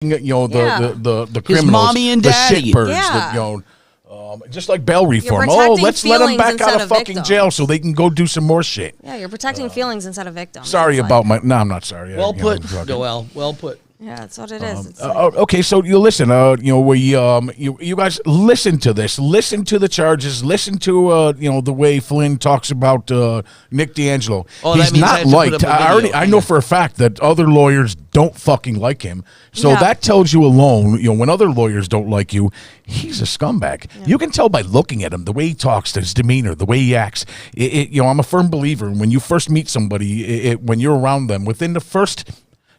the His criminals, mommy and the daddy. shitbirds, Yeah. just like bail reform. protecting Let's let them feelings back out instead of of fucking victims. jail so they can go do some more shit. Yeah, you're protecting feelings instead of victims. Sorry It's about like, my. No, I'm not sorry. Well put, fucking- Noel. Well put. Yeah, that's what it is. It's Okay, so you listen. You guys listen to this. Listen to the charges. Listen to the way Flynn talks about Nick D'Angelo. Oh, that He's means I not have to put liked. up a I video. know for a fact that other lawyers don't fucking like him. So Yeah. that tells you alone. When other lawyers don't like you, he's a scumbag. Yeah. You can tell by looking at him, the way he talks, his demeanor, the way he acts. I'm a firm believer. When you first meet somebody, when you're around them, within the first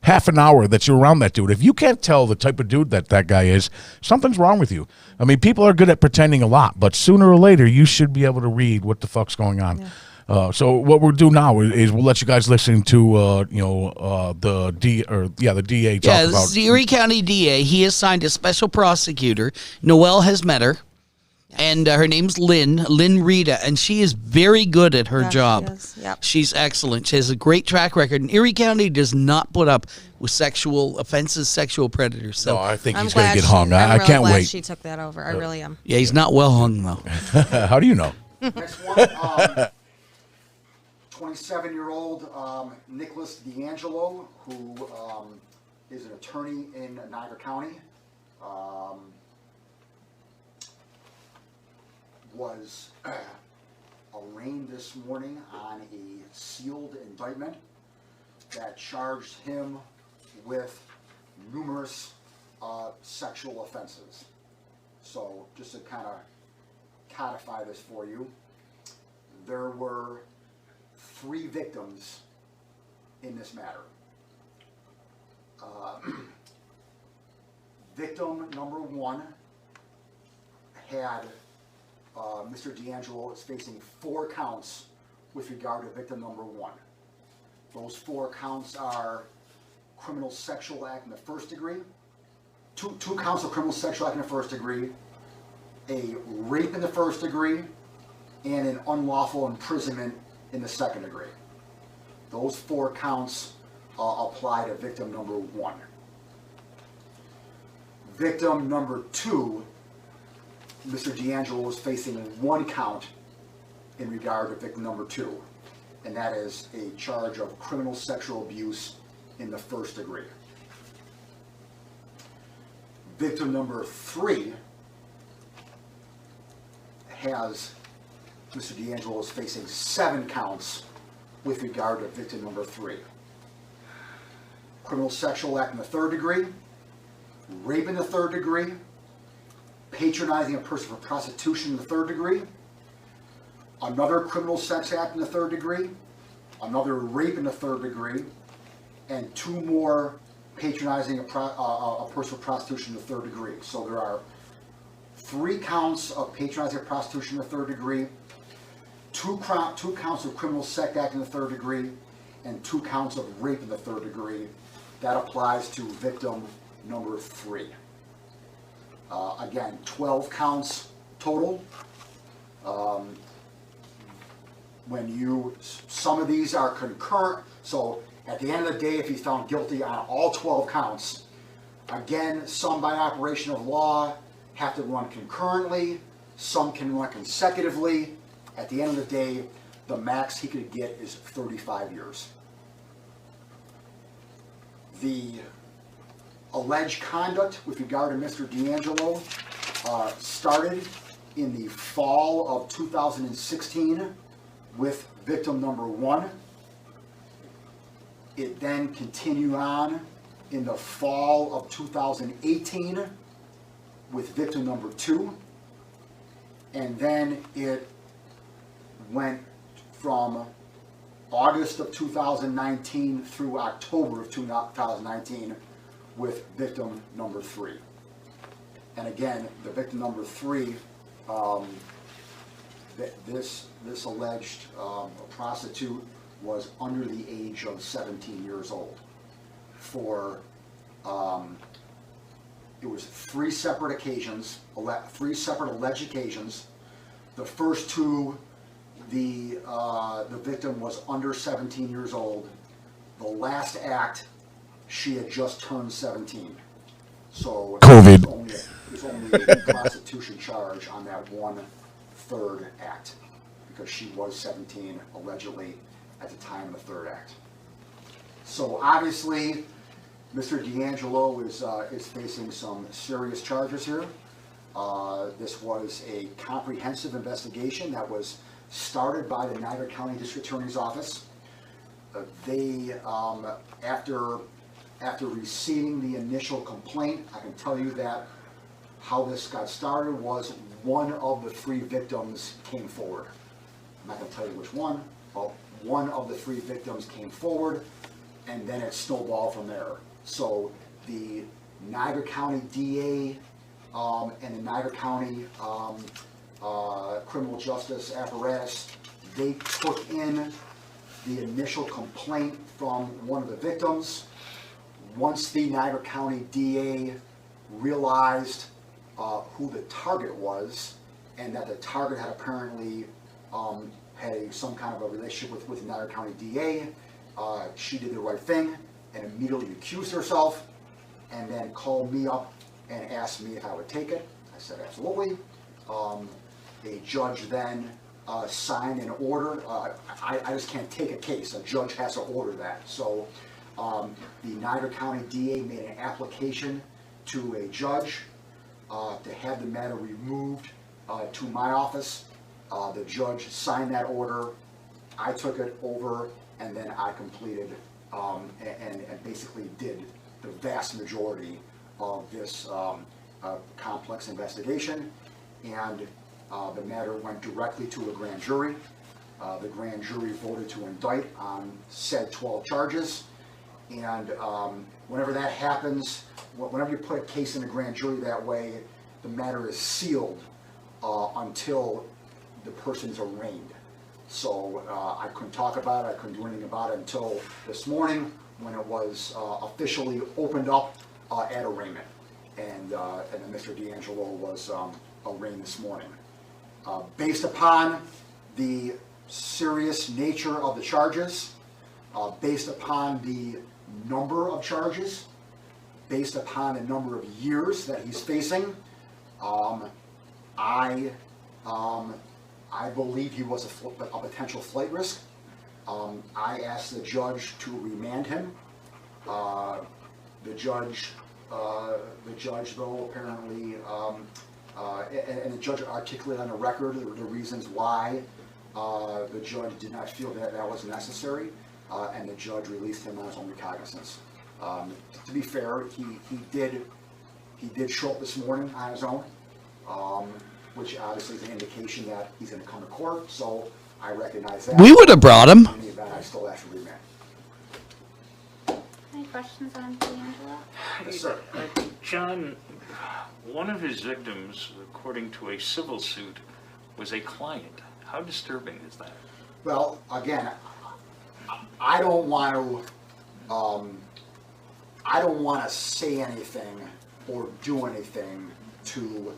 half an hour that you're around that dude, if you can't tell the type of dude that guy is, something's wrong with you. I mean, people are good at pretending a lot, but sooner or later you should be able to read what the fuck's going on. Yeah. So what we'll do now is we'll let you guys listen to the DA talk Yeah, about. this is the Erie County DA. He has signed a special prosecutor. Noel has met her. And her name's Lynn Rita, and she is very good at her job. She is. Yep. She's excellent. She has a great track record. And Erie County does not put up with sexual offenses, sexual predators. So No, I think I'm he's going to glad get hung. I'm I really can't glad wait. she took that over. I really am. yeah, he's not well hung though. How do you know? Next one, 27-year-old Nicholas D'Angelo, who is an attorney in Niagara County, was arraigned this morning on a sealed indictment that charged him with numerous sexual offenses. So just to kind of codify this for you, there were 3 victims in this matter. Victim number 1 had Mr. D'Angelo is facing 4 counts with regard to victim number 1. Those 4 counts are criminal sexual act in the first degree, two counts of criminal sexual act in the first degree, a rape in the first degree, and an unlawful imprisonment in the second degree. Those 4 counts apply to victim number 1. Victim number 2, Mr. D'Angelo was facing 1 count in regard to victim number 2, and that is a charge of criminal sexual abuse in the first degree. Victim number 3 has Mr. D'Angelo is facing 7 counts with regard to victim number 3. Criminal sexual act in the third degree, rape in the third degree, patronizing a person for prostitution in the third degree, another criminal sex act in the third degree, another rape in the third degree, and 2 more patronizing a person for prostitution in the third degree. So there are 3 counts of patronizing a prostitution in the third degree, 2 counts of criminal sex act in the third degree, and 2 counts of rape in the third degree. That applies to victim number 3. Again, 12 counts total. Some of these are concurrent, so at the end of the day, if he's found guilty on all 12 counts, again, some by operation of law have to run concurrently, some can run consecutively. At the end of the day, the max he could get is 35 years. The alleged conduct with regard to Mr. D'Angelo started in the fall of 2016 with victim number 1. It then continued on in the fall of 2018 with victim number 2. And then it went from August of 2019 through October of 2019 with victim number 3. And again, the victim number 3, this alleged prostitute was under the age of 17 years old. It was 3 separate occasions, 3 separate alleged occasions. The first 2, the victim was under 17 years old. The last act, she had just turned 17. So COVID. there's only a prostitution charge on that 1/3 act, because she was 17 allegedly at the time of the third act. So obviously, Mr. D'Angelo is facing some serious charges here. This was a comprehensive investigation that was started by the Niagara County District Attorney's Office. They, after receiving the initial complaint, I can tell you that how this got started was one of the 3 victims came forward. I'm not going to tell you which one, but one of the 3 victims came forward, and then it snowballed from there. So the Niagara County DA and the Niagara County criminal justice apparatus, they took in the initial complaint from one of the victims. Once the Niagara County DA realized who the target was, and that the target had apparently had some kind of a relationship with the Niagara County DA, she did the right thing and immediately accused herself, and then called me up and asked me if I would take it. I said absolutely. A judge then signed an order. I just can't take a case. A judge has to order that. So the Niagara County DA made an application to a judge to have the matter removed to my office. The judge signed that order. I took it over, and then I completed and basically did the vast majority of this complex investigation. And the matter went directly to a grand jury. The grand jury voted to indict on said 12 charges. And whenever that happens, whenever you put a case in a grand jury that way, the matter is sealed until the person is arraigned. So I couldn't talk about it, I couldn't do anything about it until this morning, when it was officially opened up at arraignment. And then Mr. D'Angelo was arraigned this morning. Based upon the serious nature of the charges, based upon the number of charges, based upon the number of years that he's facing, I believe he was a potential flight risk. I asked the judge to remand him. The judge though apparently, and the judge articulated on the record the reasons why the judge did not feel that that was necessary, and the judge released him on his own recognizance. To be fair, he did show up this morning on his own, which obviously is an indication that he's going to come to court. So I recognize that. We would have brought him. In the event, I still have to remand. Any questions on D'Angelo? Yes, sir. John, one of his victims, according to a civil suit, was a client. How disturbing is that? Well, again, I don't want to say anything or do anything to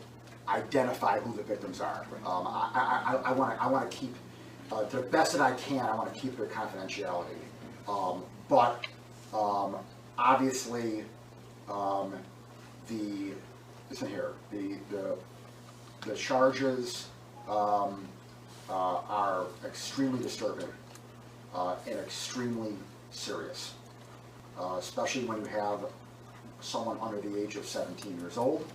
identify who the victims are. I want to keep, to the best that I can, I want to keep their confidentiality. But obviously, listen here, the charges are extremely disturbing and extremely serious, especially when you have someone under the age of 17 years old,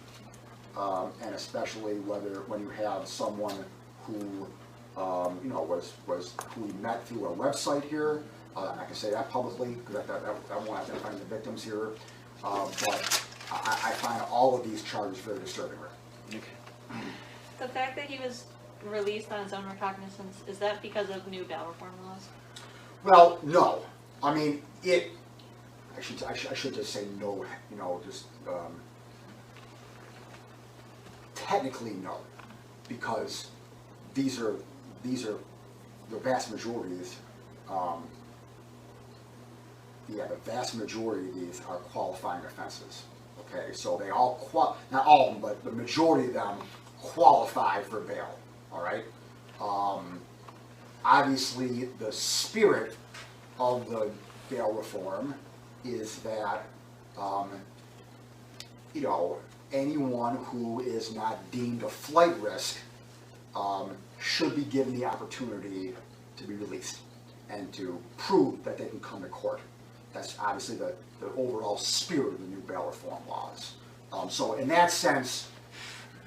and especially when you have someone who who we met through a website here. I can say that publicly because I won't identify the victims here, but I find all of these charges very disturbing. Okay. The fact that he was released on his own recognizance, is that because of new bail reform laws? Well, no. I mean, I should just say no. Technically no, because these are the vast majority of these. The vast majority of these are qualifying offenses. Okay, so they all not all of them, but the majority of them qualify for bail. All right. Obviously, the spirit of the bail reform is that anyone who is not deemed a flight risk should be given the opportunity to be released and to prove that they can come to court. That's obviously the overall spirit of the new bail reform laws. So in that sense,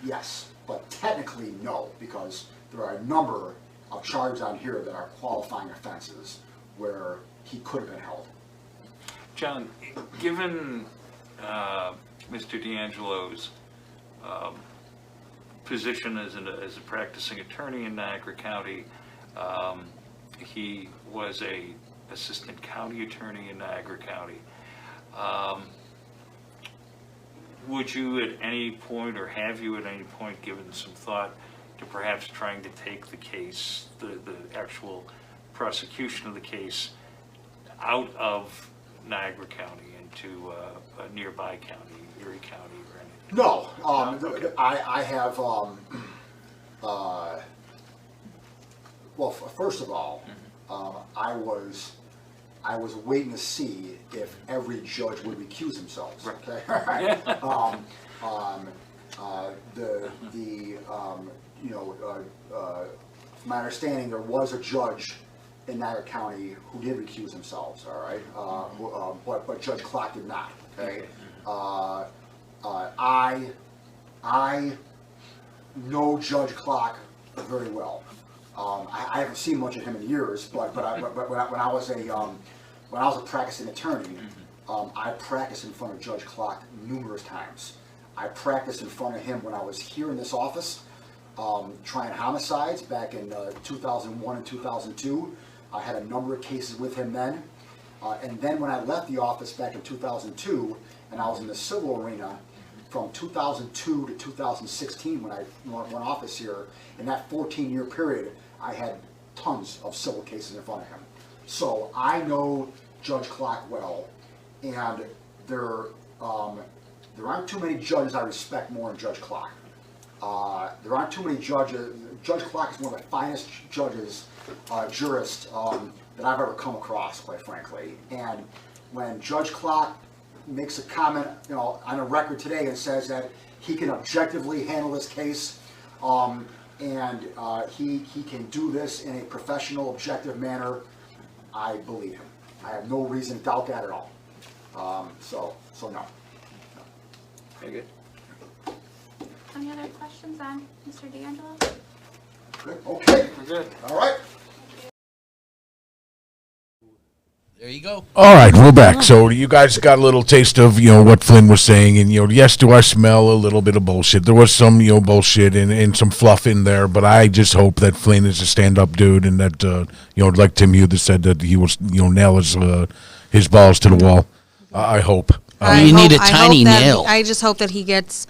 yes, but technically no, because there are a number of charges on here that are qualifying offenses where he could have been held. John, given Mr. D'Angelo's position as a practicing attorney in Niagara County, he was a assistant county attorney in Niagara County. Would you at any point, or have you at any point given some thought to perhaps trying to take the case, the actual prosecution of the case, out of Niagara County into a nearby county, Erie County, or anything? No, Okay. I have, well, first of all, I was waiting to see if every judge would recuse themselves. Okay. From my understanding, there was a judge in Niagara County who did recuse themselves. All right, but Judge Clark did not. Okay. I know Judge Clark very well. I haven't seen much of him in years, but when I was a practicing attorney, I practiced in front of Judge Clark numerous times. I practiced in front of him when I was here in this office, trying homicides back in 2001 and 2002. I had a number of cases with him then. And then when I left the office back in 2002, and I was in the civil arena from 2002 to 2016 when I went office here, in that 14-year period, I had tons of civil cases in front of him. So I know Judge Clark well, and there aren't too many judges I respect more than Judge Clark. There aren't too many judges. Judge Clark is one of the finest jurists that I've ever come across, quite frankly. And when Judge Clark makes a comment, on a record today and says that he can objectively handle this case, and he can do this in a professional, objective manner, I believe him. I have no reason to doubt that at all. So no. Very good. Any other questions on Mr. D'Angelo? Good. Okay. We're good. All right. There you go. All right, we're back. So you guys got a little taste of what Flynn was saying, and yes, do I smell a little bit of bullshit? There was some bullshit and some fluff in there, but I just hope that Flynn is a stand-up dude, and that like Tim Hughes said, that he will nail his balls to the wall. I hope. You need a tiny nail. I just hope that he gets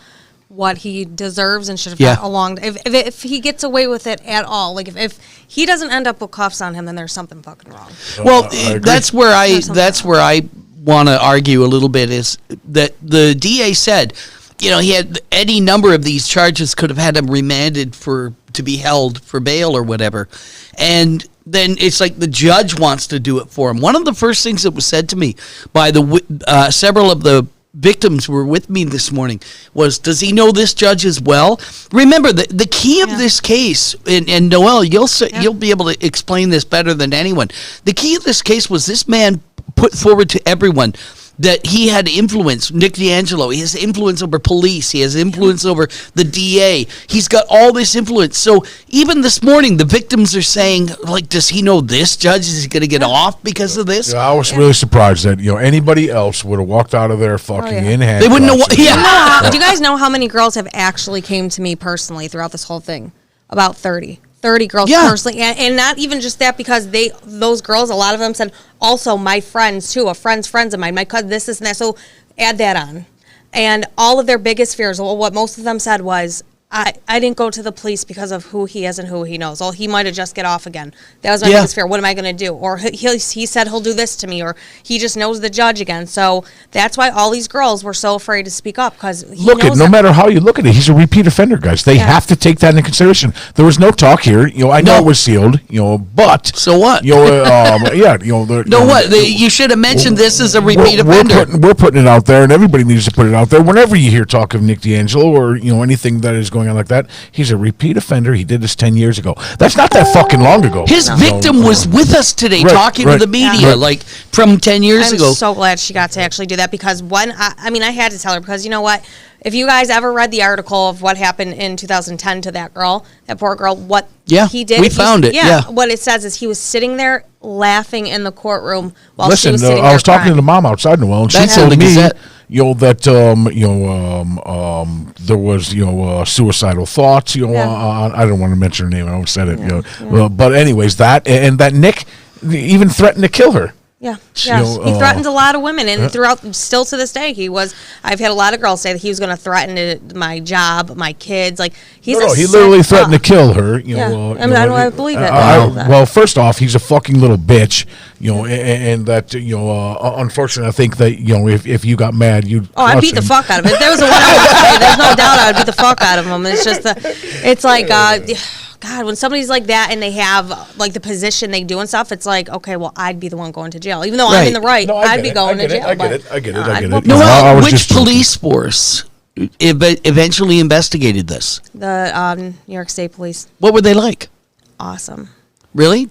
what he deserves and should have Yeah. got along. If he gets away with it at all, like if he doesn't end up with cuffs on him, then there's something fucking wrong. Well, that's where I want to argue a little bit, is that the DA said, he had any number of these charges, could have had him remanded to be held for bail or whatever, and then it's like the judge wants to do it for him. One of the first things that was said to me by several of the victims who were with me this morning was, does he know this judge as well? Remember, the key of this case, and Noel, you'll be able to explain this better than anyone. The key of this case was this man put forward to everyone that he had influence. Nick D'Angelo, he has influence over police. He has influence over the DA. He's got all this influence. So even this morning, the victims are saying, like, does he know this judge? Is he going to get off because of this? Yeah, I was really surprised that anybody else would have walked out of there fucking in handcuffs. They wouldn't know what. Yeah. Do you guys know how many girls have actually came to me personally throughout this whole thing? About 30 girls personally, and not even just that, because those girls, a lot of them said, also my friends too, friends of mine, my cousin, this and that. So add that on, and all of their biggest fears. Well, what most of them said was, I didn't go to the police because of who he is and who he knows. Well, he might have just get off again. That was my biggest fear. What am I going to do? Or he said he'll do this to me, or he just knows the judge again. So that's why all these girls were so afraid to speak up, because no matter how you look at it, he's a repeat offender, guys. They have to take that into consideration. There was no talk here. I know it was sealed, but so what? You should have mentioned this as a repeat offender. We're putting it out there, and everybody needs to put it out there. Whenever you hear talk of Nick D'Angelo or anything that is going on like that, he's a repeat offender. He did this 10 years ago. That's not that fucking long ago. His victim was with us today talking to the media like from 10 years ago. I'm so glad she got to actually do that, because when I had to tell her, because you know what? If you guys ever read the article of what happened in 2010 to that poor girl, what he did. We found it. Yeah. What it says is he was sitting there laughing in the courtroom while Listen, she was sitting I was there talking to the mom outside, Noel, and she told me, that there was suicidal thoughts. I don't want to mention her name. I almost said it. But anyways, that and that Nick even threatened to kill her. Yeah, he threatens a lot of women, and still to this day, I've had a lot of girls say that he was going to threaten my job, my kids. Like he literally threatened to kill her. I believe it. Well, first off, he's a fucking little bitch. And that unfortunately, I think that if you got mad, you'd. Oh, I'd beat the fuck out of it. If there was a one I would say, there's no doubt I would beat the fuck out of him. It's just it's like. God, when somebody's like that and they have like the position they do and stuff, it's like, okay, well, I'd be the one going to jail, even though I'm in the right. I'd be going to jail. I get it. No, which police force eventually investigated this? The New York State Police. What were they like? Awesome. Really?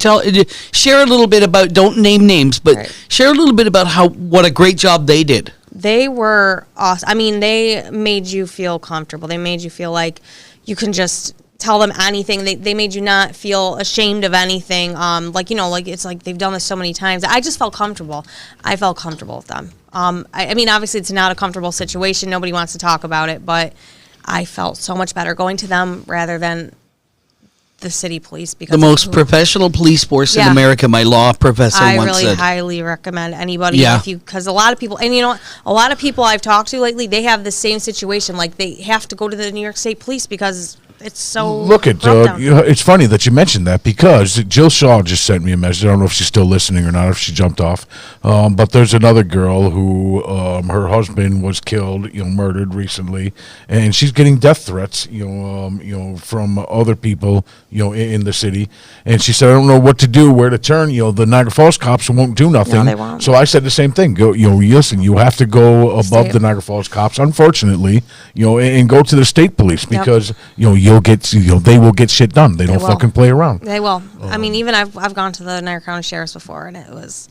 Share a little bit about. Don't name names, but share a little bit about what a great job they did. They were awesome. I mean, they made you feel comfortable. They made you feel like you can just tell them anything. They made you not feel ashamed of anything. It's like they've done this so many times. I just felt comfortable. I felt comfortable with them. I mean, obviously it's not a comfortable situation. Nobody wants to talk about it, but I felt so much better going to them rather than the city police, because the most professional police force in America. My law professor once said. I really highly recommend anybody because a lot of people, and a lot of people I've talked to lately, they have the same situation. Like they have to go to the New York State Police because it's so. Look at it's funny that you mentioned that, because Jill Shaw just sent me a message. I don't know if she's still listening or not, if she jumped off. But there's another girl who her husband was killed, murdered recently, and she's getting death threats, from other people, in the city. And she said, I don't know what to do, where to turn. The Niagara Falls cops won't do nothing. No, they won't. So I said the same thing. Go, listen, you have to go above the Niagara Falls cops, unfortunately, and go to the state police, because you'll get, they will get shit done. They don't fucking play around. They will. I mean, even I've gone to the Niagara County Sheriff's before, and it was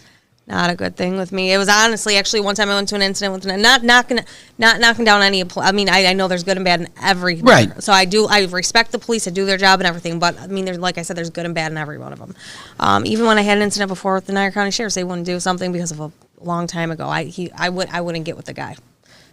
not a good thing with me. It was honestly, actually, one time I went to an incident with not knocking down any. I mean, I know there's good and bad in everything. Right. So I respect the police. I do their job and everything. But I mean, like I said, there's good and bad in every one of them. Even when I had an incident before with the Niagara County Sheriff's, they wouldn't do something because of a long time ago. I wouldn't get with the guy.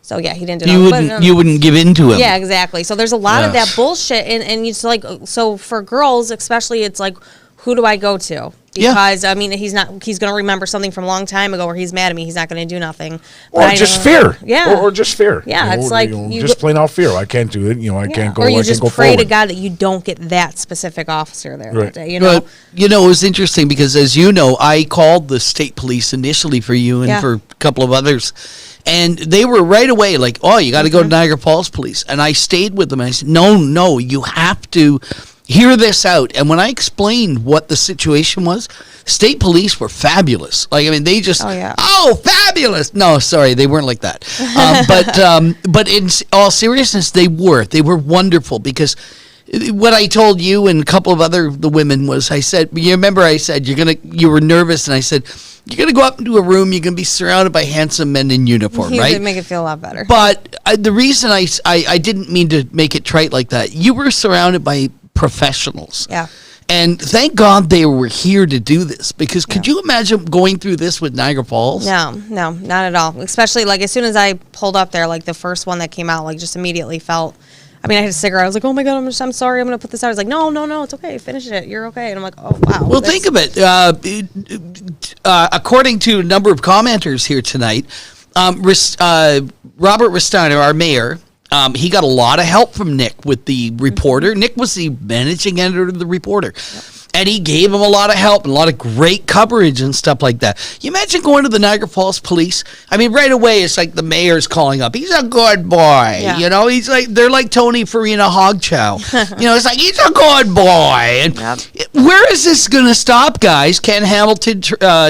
So yeah, he didn't do that. You wouldn't give in to him. Yeah, exactly. So there's a lot of that bullshit, and it's like, so for girls especially, it's like, who do I go to? Because I mean, he's going to remember something from a long time ago where he's mad at me. He's not going to do nothing. Or just fear. Yeah. Or just fear. Yeah, it's like just plain out fear. I can't do it. I can't go. Or you just pray forward. to God that you don't get that specific officer there that day. But, it was interesting because, as you know, I called the state police initially for you and for a couple of others. And they were right away like, oh, you got to go to Niagara Falls Police. And I stayed with them. And I said, no, you have to hear this out. And when I explained what the situation was, state police were fabulous. Like, I mean, they just, fabulous. No, sorry, they weren't like that. But in all seriousness, they were wonderful, because what I told you and a couple of the women was, I said, you remember I said, you were nervous, and I said, you're going to go up into a room, you're going to be surrounded by handsome men in uniform, right? Make it feel a lot better. But the reason I didn't mean to make it trite like that, you were surrounded by professionals. Yeah. And thank God they were here to do this, because could you imagine going through this with Niagara Falls? No, not at all. Especially, like, as soon as I pulled up there, like, the first one that came out, like, just immediately felt, I mean, I had a cigarette. I was like, oh, my God, I'm sorry. I'm going to put this out. I was like, no, it's okay. Finish it. You're okay. And I'm like, oh, wow. Well, think of it. According to a number of commenters here tonight, Robert Ristano, our mayor, he got a lot of help from Nick with the reporter. Nick was the managing editor of the reporter. And he gave him a lot of help and a lot of great coverage and stuff like that. You imagine going to the Niagara Falls police? I mean, right away, it's like the mayor's calling up. He's a good boy. Yeah. You know, they're like Tony Farina Hog Chow. You know, it's like, he's a good boy. And where is this going to stop, guys? Ken Hamilton,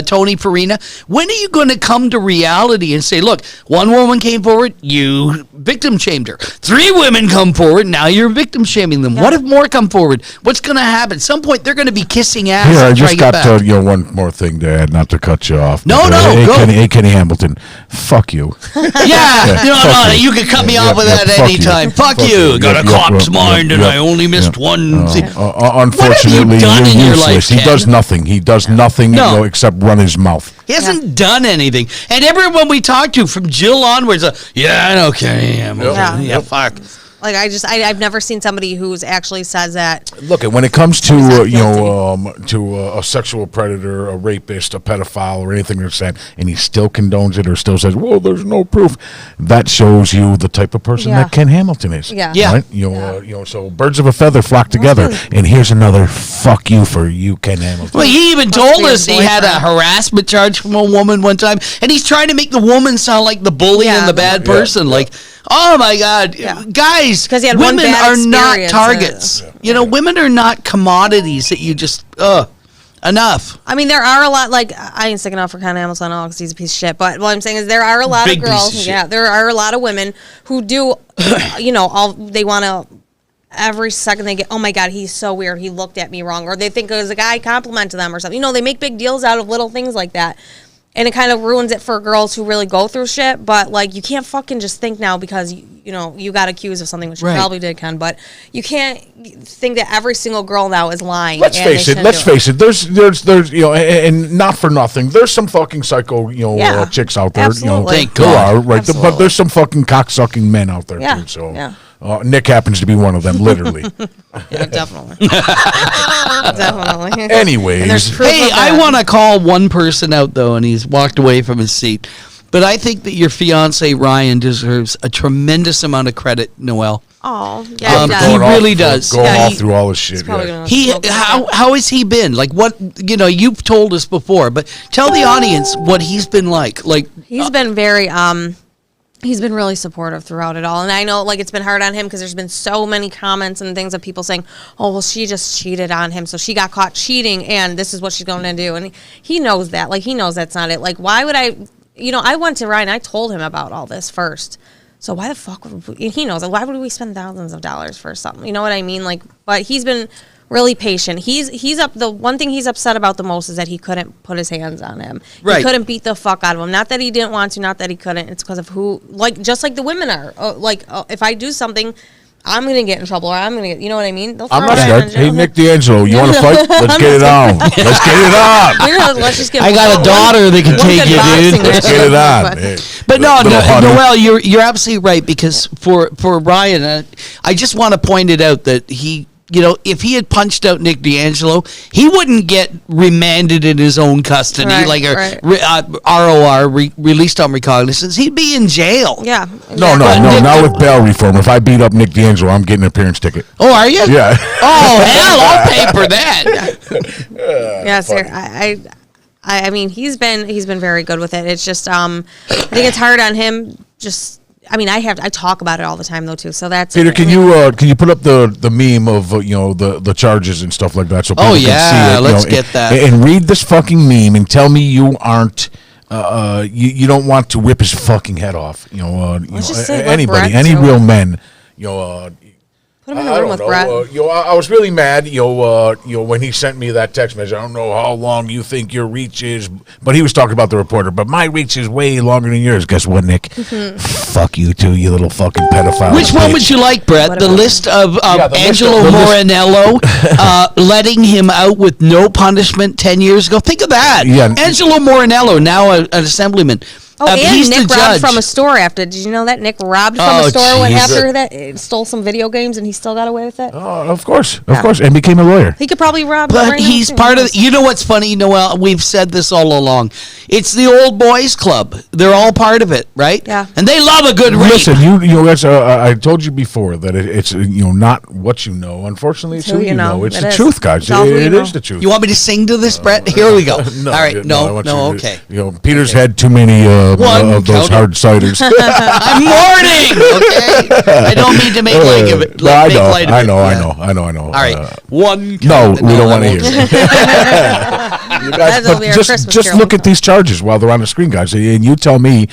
Tony Farina? When are you going to come to reality and say, look, one woman came forward, you victim shamed her. 3 women come forward, now you're victim shaming them. What if more come forward? What's going to happen? At some point, they're going to be kissing ass. Here, I and just trying to got get back. one more thing to add, not to cut you off. No, Hey, go. Kenny Hamilton, fuck you. You can cut me off with that fuck anytime. you. Fuck you. Got a cop's mind, and I only missed one. Unfortunately, done in you're your life, useless. He Ken? does nothing. He does nothing No. except run his mouth. He hasn't done anything. And everyone we talked to, from Jill onwards, I know Kenny Hamilton. Yeah, fuck. Like I've never seen somebody who's actually says that. Look, when it comes to not to a sexual predator, a rapist, a pedophile, or anything like that, and he still condones it or still says, "Well, there's no proof," that shows you the type of person that Ken Hamilton is. Yeah. Right? So birds of a feather flock together. And here's another fuck you for you, Ken Hamilton. Well, he even Must told be his us he had a boyfriend. harassment charge from a woman one time, and he's trying to make the woman sound like the bully and the bad person. Like, oh my God, guys, 'Cause he had one women bad are not experience. targets. You know, women are not commodities that you just enough. I mean, there are a lot, like, I ain't sticking up for Ken Hamilton at all because he's a piece of shit. But what I'm saying is there are a lot Big of piece girls. of shit. Yeah, there are a lot of women who do, they want to, every second they get, oh my God, he's so weird. He looked at me wrong. Or they think it was a guy complimented them or something. They make big deals out of little things like that. And it kind of ruins it for girls who really go through shit. But, like, you can't fucking just think now because, you got accused of something, which you probably did, Ken. But you can't think that every single girl now is lying. Let's face it. There's and not for nothing. There's some fucking psycho, chicks out there. Absolutely. Thank There God. are, right? Absolutely. But there's some fucking cocksucking men out there Yeah. too. So Yeah. Nick happens to be one of them, literally. Yeah, definitely. Definitely. Anyways. And there's proof Hey, of I that. want to call one person out, though, and he's walked away from his seat. But I think that your fiance, Ryan, deserves a tremendous amount of credit, Noel. Oh, yeah, He he does. really does. Going Yeah, all he- through all this shit. He's probably Yeah. gonna How has he been? Like, what, you've told us before, but tell the audience what he's been like. Like, He's been very he's been really supportive throughout it all. And I know, like, it's been hard on him because there's been so many comments and things of people saying, oh, well, she just cheated on him. So she got caught cheating and this is what she's going to do. And he knows that. Like, he knows that's not it. Like, why would I went to Ryan. I told him about all this first. So why the fuck would he knows. Like, why would we spend thousands of dollars for something? You know what I mean? Like, but he's been really patient. He's up. The one thing he's upset about the most is that he couldn't put his hands on him. Right. He couldn't beat the fuck out of him. Not that he didn't want to, not that he couldn't. It's because of just like the women are. If I do something, I'm gonna get in trouble, or I'm gonna get. You know what I mean? They'll I'm throw not me in scared. jail. Hey, Nick D'Angelo, you want to fight? Let's get it on. Let's get it on. Let's just get. I got a daughter that can one take good you, boxing dude. Let's match. get it on. But- Hey, But no, little honey. Noel, you're absolutely right, because for Ryan, I just want to point it out that he, if he had punched out Nick D'Angelo, he wouldn't get remanded in his own custody, Right, ROR, released on recognizance. He'd be in jail. Yeah. No, exactly. not with bail reform. If I beat up Nick D'Angelo, I'm getting an appearance ticket. Oh, are you? Yeah. Oh, hell, I'll pay for that. Yeah, sir. I mean, he's been very good with it. It's just, I think it's hard on him. I talk about it all the time though too. So that's Peter, can you put up the meme of the charges and stuff like that so people Oh, can yeah, see it? let's get that. And read this fucking meme and tell me you aren't you don't want to rip his fucking head off. Let's just say let Anybody, Brett any do real it. men. put him in a room with Brett. I was really mad, when he sent me that text message. I don't know how long you think your reach is, but he was talking about the reporter. But my reach is way longer than yours. Guess what, Nick? Mm-hmm. Fuck you too, you little fucking pedophile. Which one bitch. would you like, Brett? What The about- list of Yeah, the list Angelo of- the list- Morinello letting him out with no punishment 10 years ago? Think of that. Yeah. Angelo Morinello, now an assemblyman. Oh, and he's Nick the robbed judge. from a store after. Did you know that Nick robbed from Oh, a store when Jesus. after that stole some video games and he still got away with it? Oh, of course, and became a lawyer. He could probably rob. But right now, he's too. part of. You know what's funny, Noel? We've said this all along. It's the old boys club. They're all part of it, right? Yeah. And they love a good rape. Listen, you know, that's, I told you before that it's not what you know. Unfortunately, it's who you know. It's It the is. truth, guys. It's all who you It know. is the truth. You want me to sing to this, Brett? Here we go. No, all right. I No. want you to- Okay. You know, Peter's had too many One, of those count it. hard ciders. I'm mourning. Okay. I don't mean to make light of it. No, I make know, light of I it. know, I Yeah. know, I know, I know. All right. One. No, count. we don't I want to won't hear say it. You guys, That'll but be our just Christmas look carol. at these charges while they're on the screen, guys, and you tell me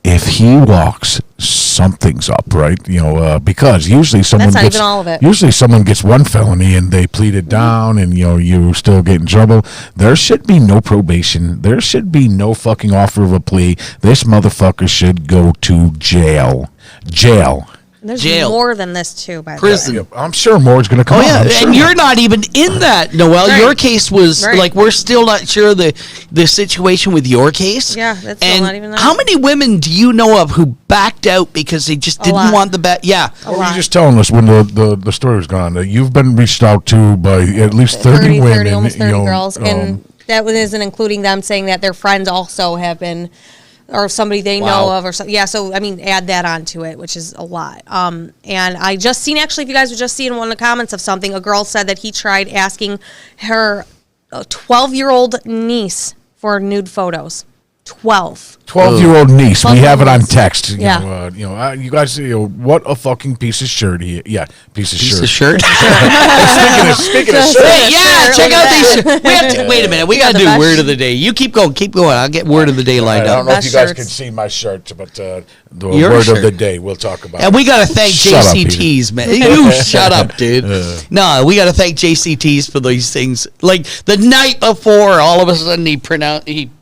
if he walks, something's up, right? You know, because usually someone not gets even all of it. usually someone gets one felony and they plead it down, and you still get in trouble. There should be no probation. There should be no fucking offer of a plea. This motherfucker should go to jail. Jail. There's Jail. more than this too, by the way. Prison. Yeah, I'm sure more is going to come Oh out. yeah, I'm sure. and you're not even in that, Noel. Right. Your case was Right. like we're still not sure the situation with your case. Yeah, that's still and not even that. how many women do you know of who backed out because they just didn't lot. want the bet? Yeah, A What were you lot. just telling us when the story was gone? That you've been reached out to by at least 30 women. almost 30 you know, girls. And that isn't including them saying that their friends also have been, or somebody they know Wow. of, or something. Yeah, so, I mean, add that onto it, which is a lot. And I just seen, actually, if you guys were just seeing one of the comments of something, a girl said that he tried asking her 12-year-old niece for nude photos. 12. 12-year-old niece. We 12-year-old have it on niece. text. Yeah. You guys, what a fucking piece of shirt he. Yeah, piece of piece shirt. of shirt. Speaking of Just- shirt, Hey, yeah, Shirt, check look out at these. that. We have to wait a minute. We got to the do best word of the day. You keep going. I'll get word of the day I lined don't up. know if Best you guys shirts. can see my shirt, but the Your word shirt. of the day we'll talk about. And we got to thank Shut up, JCTs, man. You shut up, dude. No, we got to thank JCTs for these things. Like the night before, all of a sudden he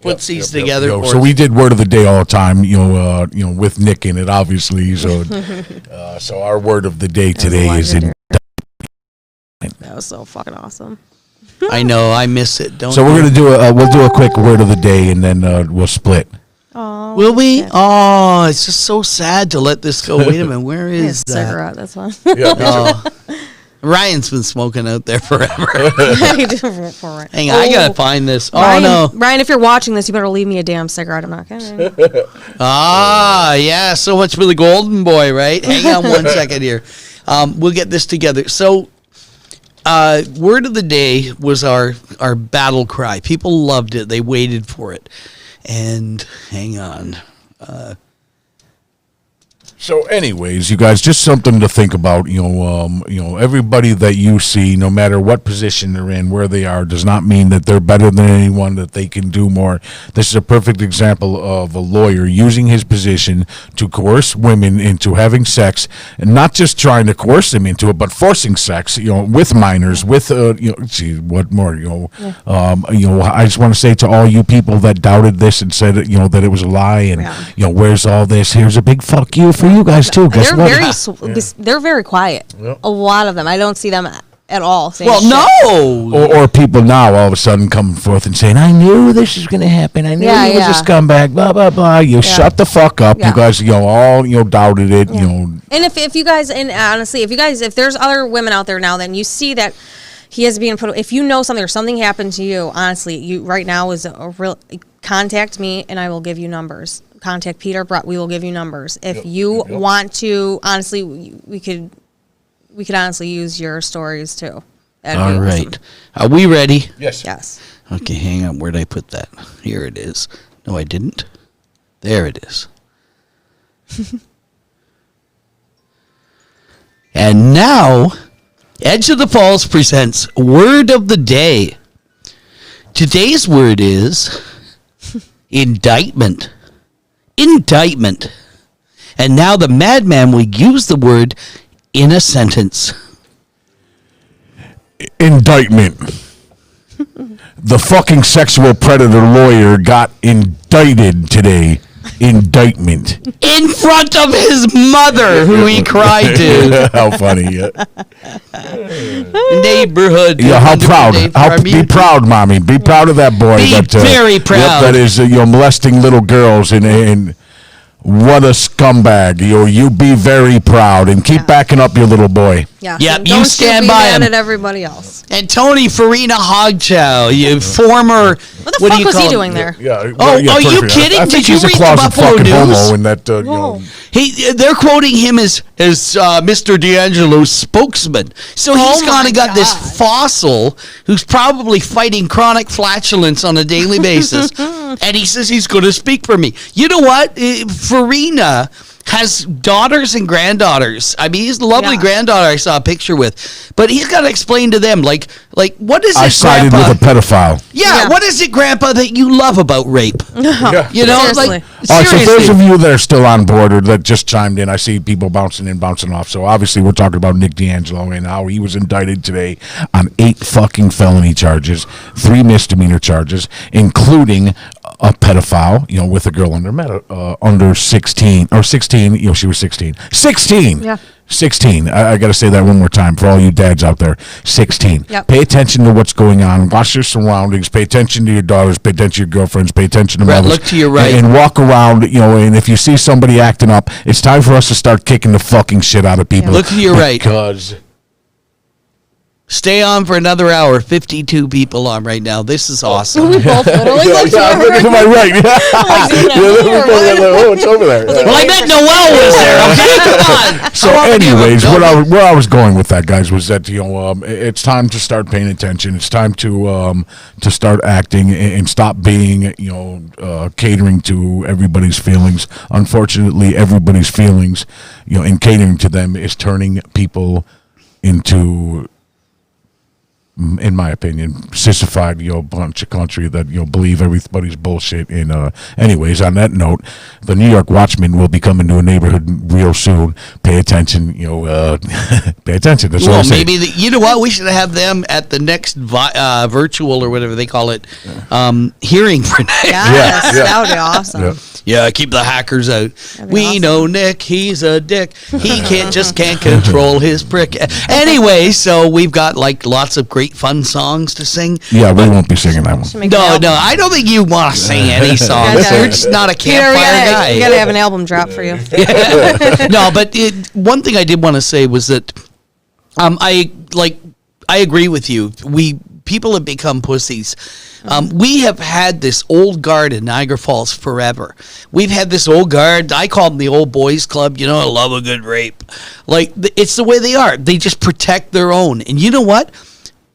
puts these together. Yo, for so us. we did word of the day all the time. With Nick in it, obviously. So, so our word of the day today is in. That was so fucking awesome. I know, I miss it. Don't So we're you? gonna we'll do a quick word of the day, and then we'll split. Oh, Will we? Oh, it's just so sad to let this go. Wait a minute, where is that? cigarette, that's one. Yeah, Oh, Ryan's been smoking out there forever. I do for it. Hang on, I gotta find this. Oh Ryan, no! Ryan, if you're watching this, you better leave me a damn cigarette. I'm not kidding. Ah, yeah. So much for the golden boy, right? Hang on one second here. We'll get this together. So, word of the day was our battle cry. People loved it. They waited for it. And hang on. So, anyways, you guys, just something to think about. Everybody that you see, no matter what position they're in, where they are, does not mean that they're better than anyone, that they can do more. This is a perfect example of a lawyer using his position to coerce women into having sex, and not just trying to coerce them into it, but forcing sex. With minors, with gee, what more? I just want to say to all you people that doubted this and said that it was a lie, and where's all this? Here's a big fuck you for you guys too. Guess They're what? they're very quiet. Yep. A lot of them. I don't see them at all. saying Well, shit. no. Or people now all of a sudden coming forth and saying, "I knew this was going to happen. I knew Yeah, he was yeah. a scumbag." Blah blah blah. You shut the fuck up. Yeah. You guys, all doubted it. And if you guys, and honestly, if there's other women out there now, then you see that he is being put. If you know something or something happened to you, honestly, you right now is a real. Contact me and I will give you numbers. Contact Peter Brett. We will give you numbers. If you want to, honestly, we could honestly use your stories too. That'd be All awesome. right. Are we ready? Yes. Yes. Okay, hang on. Where'd I put that? Here it is. No, I didn't. There it is. And now, Edge of the Falls presents Word of the Day. Today's word is indictment. Indictment. And now the madman will use the word in a sentence. Indictment. The fucking sexual predator lawyer got indicted today. indictment. In front of his mother, who he cried to. How funny. Yeah. Neighborhood. Yeah, how proud. Be proud, mommy. Be proud of that boy. Be very proud. That is molesting little girls and what a scumbag. You be very proud and keep backing up your little boy. Yeah. Yep, And you don't stand be by mad him. at everybody else. And Tony Farina Hogchow, you former. What the fuck was he doing there? Yeah. Oh, yeah, are you perfect. kidding? I think Did you he's a read the closet Buffalo fucking News? homo in that, Whoa. They're quoting him as Mr. D'Angelo's spokesman. So he's Oh kind my of got this God. fossil who's probably fighting chronic flatulence on a daily basis, and he says he's going to speak for me. You know what? Farina has daughters and granddaughters. I mean, he's a lovely Yeah. granddaughter I saw a picture with, but he's got to explain to them, like what is it, I sided Grandpa? with a pedophile. Yeah, what is it, Grandpa, that you love about rape? Yeah. You know, Seriously. like All right, so seriously. those of you that are still on board or that just chimed in, I see people bouncing in, bouncing off. So obviously we're talking about Nick D'Angelo and how he was indicted today on 8 fucking felony charges, 3 misdemeanor charges, including a pedophile, with a girl under 16 or 16. She was 16. 16. Yeah. 16. I got to say that one more time for all you dads out there. 16. Yep. Pay attention to what's going on. Watch your surroundings. Pay attention to your daughters. Pay attention to your girlfriends. Pay attention to Brett, mothers. look to your right. And walk around, and if you see somebody acting up, it's time for us to start kicking the fucking shit out of people. Look to your right. Because Stay on for another hour. 52 people on right now. This is awesome. We both literally looked I'm looking to my right. Oh, it's over there. Well, I bet Noel was there. Okay, come on. So, anyways, where I was going with that, guys, was that it's time to start paying attention. It's time to start acting and stop being catering to everybody's feelings. Unfortunately, everybody's feelings, and catering to them is turning people into, in my opinion, sissified, bunch of country that, believe everybody's bullshit. And, anyways, on that note, the New York Watchman will be coming to a neighborhood real soon. Pay attention, pay attention. That's all Well, I'm saying. maybe you know what? We should have them at the next virtual or whatever they call it hearing for Nick. Yes, Yeah. that would be awesome. Yeah. Yeah, keep the hackers out. That'd be We awesome. know Nick, he's a dick. He can't control his prick. Anyway, so we've got lots of great fun songs to sing. Yeah, we won't be singing that one. Should make No, an album. I don't think you want to sing any songs. Yeah, You're just not a We campfire gotta have an album drop for you. guy. No, but one thing I did want to say was that I agree with you. People have become pussies. We have had this old guard in Niagara Falls forever. We've had this old guard. I call them the old boys club. I love a good rape. It's the way they are. They just protect their own. And you know what?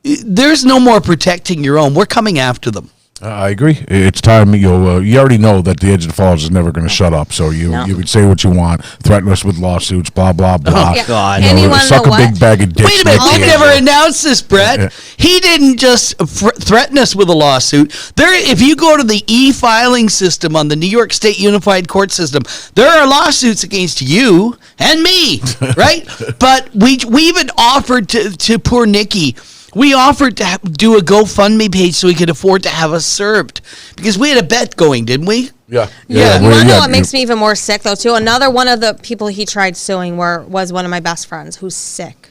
There's no more protecting your own. We're coming after them. I agree. It's time. You already know that the Edge of the Falls is never going to shut up. So you can say what you want, threaten us with lawsuits, blah blah blah. Oh, God. And you wanna suck know a big what? bag of dicks. Wait a minute, Nick you never D'Angelo. announced this, Brett. Yeah. He didn't just threaten us with a lawsuit. If you go to the e-filing system on the New York State Unified Court System, there are lawsuits against you and me, right? But we even offered to poor Nikki. We offered to do a GoFundMe page so we could afford to have us served because we had a bet going, didn't we? Yeah. You want to know what makes me even more sick, though, too? Another one of the people he tried suing was one of my best friends who's sick.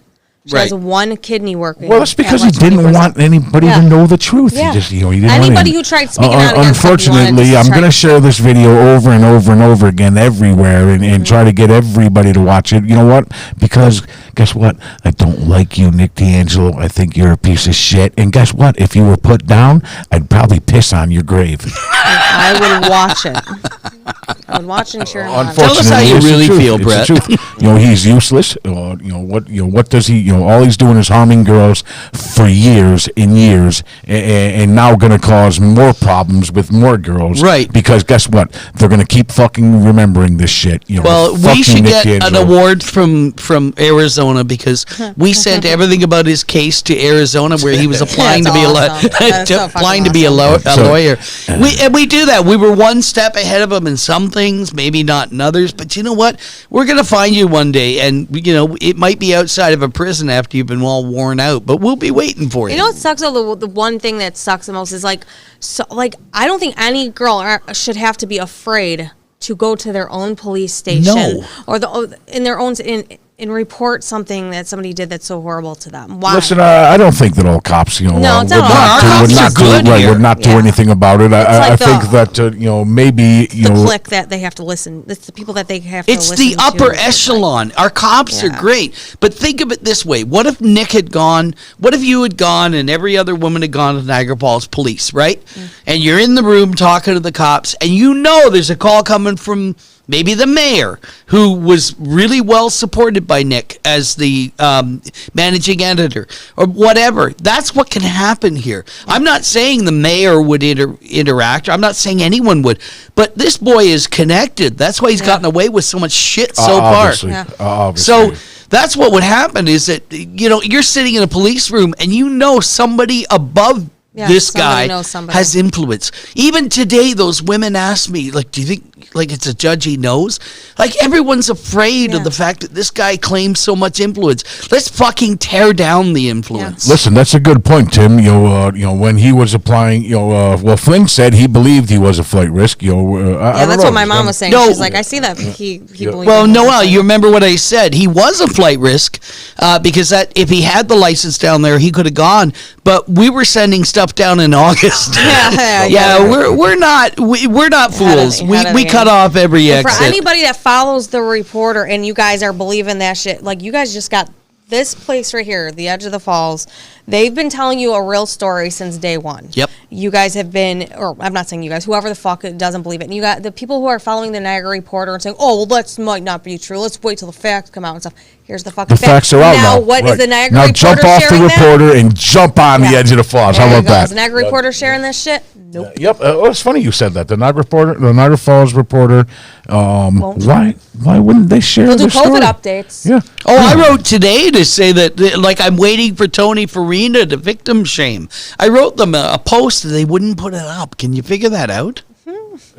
She has Right. one kidney working. Well, that's because he at, like, didn't 20%. want anybody Yeah. to know the truth. Yeah. He just, he didn't Anybody want who tried speaking out against him, he wanted unfortunately, to I'm try going to to- share this video over and over and over again everywhere and try to get everybody to watch it. You know what? Because guess what? I don't like you, Nick D'Angelo. I think you're a piece of shit. And guess what? If you were put down, I'd probably piss on your grave. I would watch it. I would watch and cheer him on. Tell us how you It's the really truth. feel, It's Brett. the truth. He's useless. What does he? All he's doing is harming girls for years and years, and now going to cause more problems with more girls. Right. Because guess what? They're going to keep fucking remembering this shit. Well, fuck we you, should Nick get an D'Angelo. award from Arizona because we sent everything about his case to Arizona where he was applying to That's be awesome. That is so applying fucking to be a awesome. lawyer. We do that. We were one step ahead of him in some things, maybe not in others. But you know what? We're gonna find you one day, and it might be outside of a prison after you've been all worn out. But we'll be waiting for you. You know what sucks though? The one thing that sucks the most is I don't think any girl should have to be afraid to go to their own police station No. or in their own and report something that somebody did that's so horrible to them? Why? Listen, I don't think that all cops, No, it's not all cops. Our would cops not are good do, right, here. would not do Yeah. anything about it. I like think that maybe the clique that they have to listen. It's the people that they have to It's listen the to. upper echelon. Our cops are Yeah. great. But think of it this way. What if Nick had gone, what if you had gone and every other woman had gone to Niagara Falls Police, right? And you're in the room talking to the cops and you know there's a call coming from maybe the mayor, who was really well supported by Nick as the managing editor, or whatever. That's what can happen here. I'm not saying the mayor would interact. I'm not saying anyone would. But this boy is connected. That's why he's gotten away with so much shit so far. Obviously, Yeah. obviously. So that's what would happen is that, you're sitting in a police room and somebody above Yeah, this somebody guy knows somebody. has influence. Even today, those women ask me, like, do you think, like, it's a judge he knows? Like, everyone's afraid of Yeah. the fact that this guy claims so much influence. Let's fucking tear down the influence. Listen, that's a good point, Tim. When he was applying, well, Flynn said he believed he was a flight risk. I Yeah, don't that's know. what my mom was saying. No. She's like, I see that he believed Well, in Noel, himself. you remember what I said? He was a flight risk because that if he had the license down there, he could have gone. But we were sending stuff down in August. Yeah. We're not fools. Had it We in. cut off every And exit. for anybody that follows the reporter and you guys are believing that shit, like you guys just got this place right here, the edge of the falls. They've been telling you a real story since day one. Yep. You guys have been, or I'm not saying you guys, whoever the fuck doesn't believe it. And you got the people who are following the Niagara Reporter and saying, oh, well, that might not be true. Let's wait till the facts come out and stuff. Here's the fucking The facts are out now. What is Right. the Niagara now Reporter jump off the sharing that? reporter and jump on the Yeah. edge of the falls. There How you about go. that? Is the Niagara Reporter sharing this shit? Nope. Yep. It's funny you said that. The Niagara Falls reporter. Why wouldn't they share We'll do the story? COVID updates. Yeah. Oh, I wrote today to say that, like, I'm waiting for Tony Farina to victim shame. I wrote them a post and they wouldn't put it up. Can you figure that out?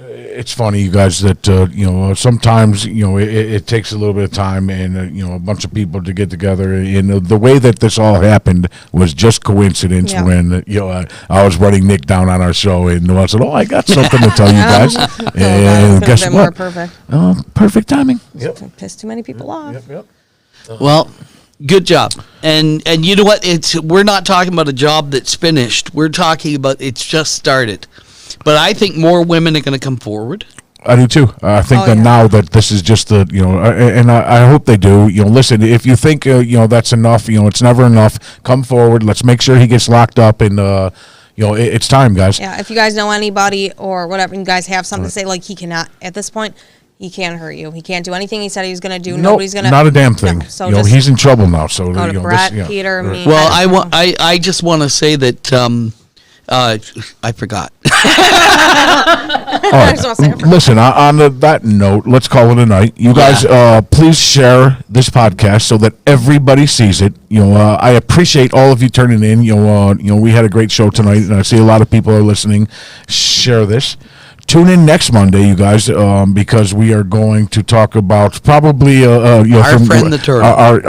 It's funny, you guys, that sometimes it takes a little bit of time and a bunch of people to get together. And the way that this all happened was just coincidence. Yeah. When I was running Nick down on our show, and Noel said, "Oh, I got something to tell you guys." And guess More what? perfect. Perfect timing. Yep. Pissed too many people off. Yep. Well, good job. And you know what? We're not talking about a job that's finished. We're talking about it's just started. But I think more women are going to come forward. I do too. I think that now that this is just the, and I hope they do. Listen, if you think that's enough, it's never enough. Come forward. Let's make sure he gets locked up, and it's time, guys. Yeah, if you guys know anybody or whatever, you guys have something to say, like he cannot at this point. He can't hurt you. He can't do anything he said he was going to do. Nope, Nobody's going to. not a damn thing. No, so just he's in trouble now. So go to Brett, Peter, me. Well, I just want to say that I forgot. All right. Listen, on that note, let's call it a night. You guys, please share this podcast so that everybody sees it. I appreciate all of you turning in. We had a great show tonight, and I see a lot of people are listening. Share this. Tune in next Monday, you guys, because we are going to talk about probably our friend the turtle. Our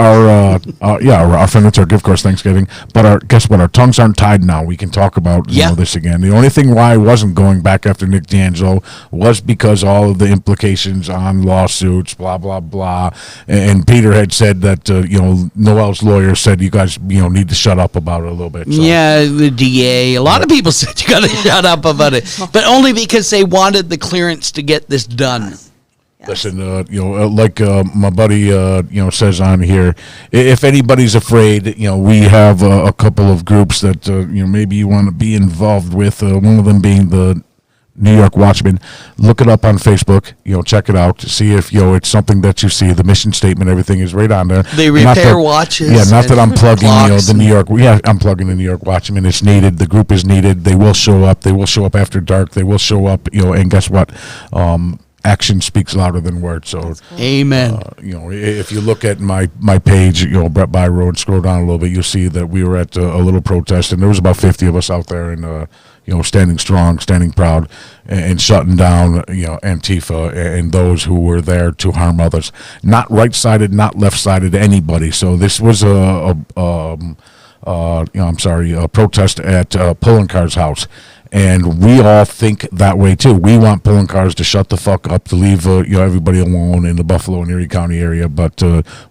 friend the turtle. Of course, Thanksgiving. But guess what? Our tongues aren't tied now. We can talk about this again. The only thing why I wasn't going back after Nick D'Angelo was because all of the implications on lawsuits, blah blah blah. And Peter had said that Noel's lawyer said you guys need to shut up about it a little bit. So. Yeah, the DA. A lot of people said you got to shut up about it, but only because they wanted the clearance to get this done. Yes. Listen, like my buddy, says on here, if anybody's afraid, we have a couple of groups that, maybe you want to be involved with. One of them being the New York Watchman. Look it up on Facebook. Check it out. See if it's something that you see. The mission statement, everything is right on there. They repair watches. Yeah, not that I'm plugging the New York. York. Yeah, I'm plugging the New York Watchman. It's needed. The group is needed. They will show up. They will show up after dark. They will show up. And guess what? Action speaks louder than words. So, Amen. if you look at my page, Brett By Road, scroll down a little bit, you'll see that we were at a little protest, and there was about 50 of us out there, and standing strong, standing proud, and shutting down, Antifa and those who were there to harm others. Not right-sided, not left-sided, anybody. So this was a protest at Pullencar's house. And we all think that way too. We want pulling cars to shut the fuck up, to leave everybody alone in the Buffalo and Erie County area. But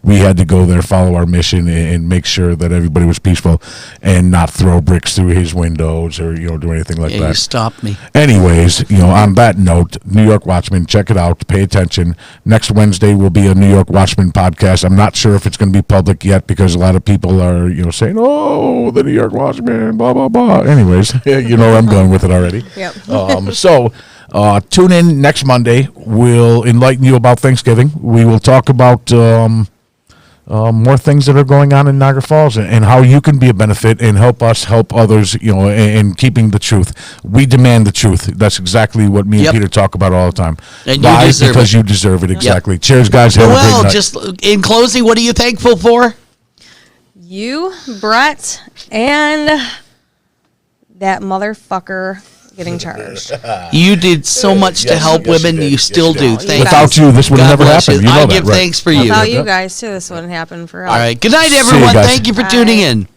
we had to go there, follow our mission, and make sure that everybody was peaceful, and not throw bricks through his windows or do anything like that. You stopped me. Anyways, on that note, New York Watchman, check it out. Pay attention. Next Wednesday will be a New York Watchman podcast. I'm not sure if it's going to be public yet because a lot of people are saying, "Oh, the New York Watchman, blah blah blah." Anyways, where I'm going with it already. Yep. So tune in next Monday. We'll enlighten you about Thanksgiving. We will talk about more things that are going on in Niagara Falls and how you can be a benefit and help us help others, in keeping the truth. We demand the truth. That's exactly what me and Peter talk about all the time. And Why? you deserve Because it. you deserve it, exactly. Cheers, guys. Have a Well, great night. just in closing, what are you thankful for? You, Brett, and that motherfucker getting charged. You did so much to Yes, help yes, women. you did. You still Yes, you do. did. Thank Without you. you, this would have God never bless happened. you. You know I that, give right? thanks for you. Without you guys too, this wouldn't happen for us. All right. Good night, you everyone. guys. Thank you for Bye. tuning in.